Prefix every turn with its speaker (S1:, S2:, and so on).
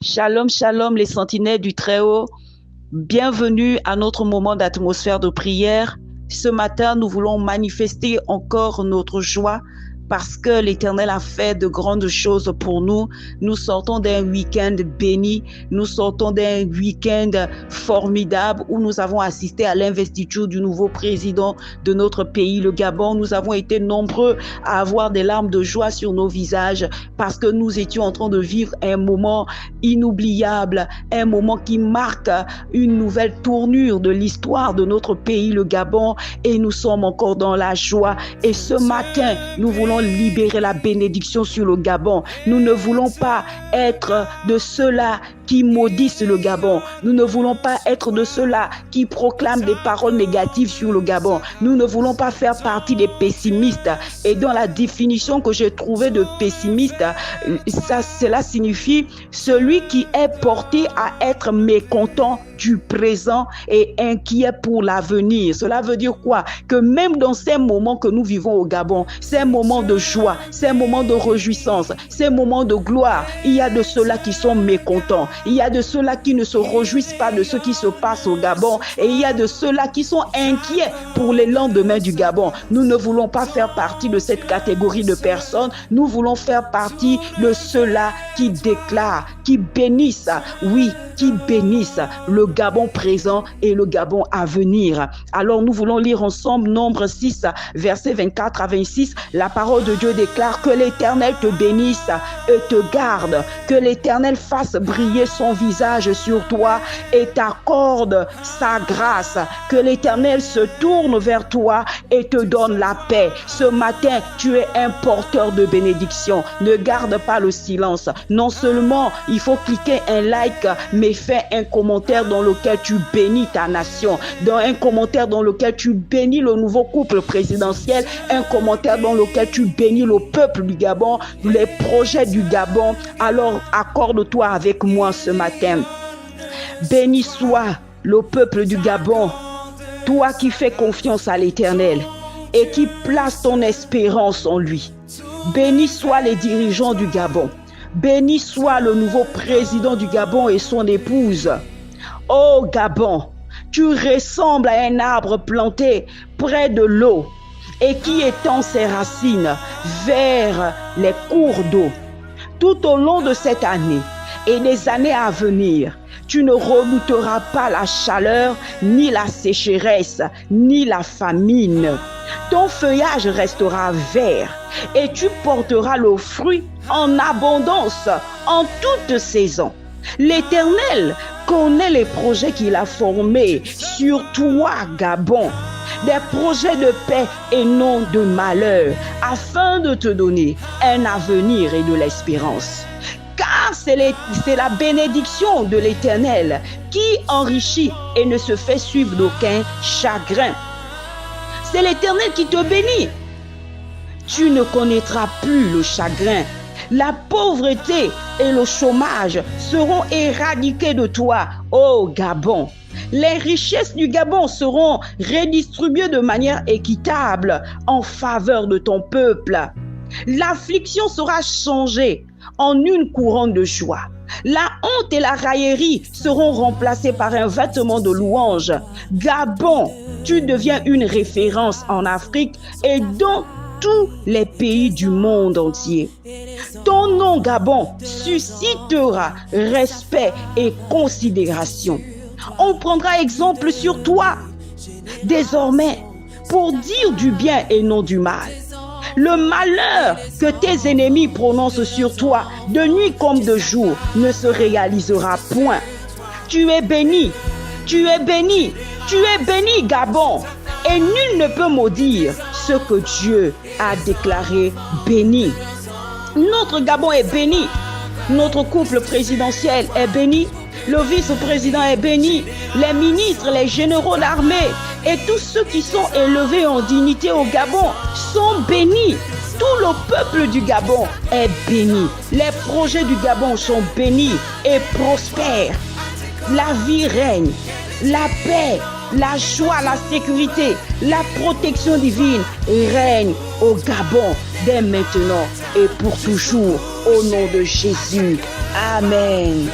S1: Shalom, shalom, les sentinelles du Très-Haut. Bienvenue à notre moment d'atmosphère de prière. Ce matin, nous voulons manifester encore notre joie parce que l'Éternel a fait de grandes choses pour nous. Nous sortons d'un week-end béni, nous sortons d'un week-end formidable où nous avons assisté à l'investiture du nouveau président de notre pays, le Gabon. Nous avons été nombreux à avoir des larmes de joie sur nos visages parce que nous étions en train de vivre un moment inoubliable, un moment qui marque une nouvelle tournure de l'histoire de notre pays, le Gabon, et nous sommes encore dans la joie. Et ce matin, nous voulons libérer la bénédiction sur le Gabon. Nous ne voulons pas être de ceux-là qui maudissent le Gabon. Nous ne voulons pas être de ceux-là qui proclament des paroles négatives sur le Gabon. Nous ne voulons pas faire partie des pessimistes. Et dans la définition que j'ai trouvée de pessimiste, cela signifie celui qui est porté à être mécontent du présent et inquiet pour l'avenir. Cela veut dire quoi? Que même dans ces moments que nous vivons au Gabon, ces moments de joie, ces moments de réjouissance, ces moments de gloire, il y a de ceux-là qui sont mécontents. Il y a de ceux-là qui ne se réjouissent pas de ce qui se passe au Gabon et il y a de ceux-là qui sont inquiets pour les lendemains du Gabon. Nous ne voulons pas faire partie de cette catégorie de personnes. Nous voulons faire partie de ceux-là qui déclarent, qui bénissent, oui, qui bénissent le Gabon présent et le Gabon à venir. Alors nous voulons lire ensemble Nombre 6, versets 24 à 26. La parole de Dieu déclare que l'Éternel te bénisse et te garde, que l'Éternel fasse briller son visage sur toi et t'accorde sa grâce, que l'Éternel se tourne vers toi et te donne la paix. Ce matin, tu es un porteur de bénédiction. Ne garde pas le silence. Non seulement il faut cliquer un like, mais fais un commentaire dans lequel tu bénis ta nation, dans un commentaire dans lequel tu bénis le nouveau couple présidentiel, un commentaire dans lequel tu bénis le peuple du Gabon, les projets du Gabon. Alors accorde-toi avec moi ce matin. Béni soit le peuple du Gabon, toi qui fais confiance à l'Éternel et qui place ton espérance en lui. Béni soient les dirigeants du Gabon. Béni soit le nouveau président du Gabon et son épouse. Ô Gabon, tu ressembles à un arbre planté près de l'eau et qui étend ses racines vers les cours d'eau. Tout au long de cette année et des années à venir, tu ne redouteras pas la chaleur, ni la sécheresse, ni la famine. Ton feuillage restera vert et tu porteras le fruit en abondance en toute saison. L'Éternel connaît les projets qu'il a formés sur toi, Gabon, des projets de paix et non de malheur, afin de te donner un avenir et de l'espérance. Car c'est la bénédiction de l'Éternel qui enrichit et ne se fait suivre d'aucun chagrin. C'est l'Éternel qui te bénit. Tu ne connaîtras plus le chagrin. La pauvreté et le chômage seront éradiqués de toi, ô Gabon. Les richesses du Gabon seront redistribuées de manière équitable en faveur de ton peuple. L'affliction sera changée en une couronne de joie. La honte et la raillerie seront remplacées par un vêtement de louange. Gabon, tu deviens une référence en Afrique et dans tous les pays du monde entier. Ton nom, Gabon, suscitera respect et considération. On prendra exemple sur toi désormais pour dire du bien et non du mal. Le malheur que tes ennemis prononcent sur toi de nuit comme de jour ne se réalisera point. Tu es béni, tu es béni, tu es béni, Gabon. Et nul ne peut maudire ce que Dieu a déclaré béni. Notre Gabon est béni. Notre couple présidentiel est béni. Le vice-président est béni. Les ministres, les généraux d'armée et tous ceux qui sont élevés en dignité au Gabon sont bénis. Tout le peuple du Gabon est béni. Les projets du Gabon sont bénis et prospèrent. La vie règne, la paix, la joie, la sécurité, la protection divine règne au Gabon dès maintenant et pour toujours. Au nom de Jésus. Amen.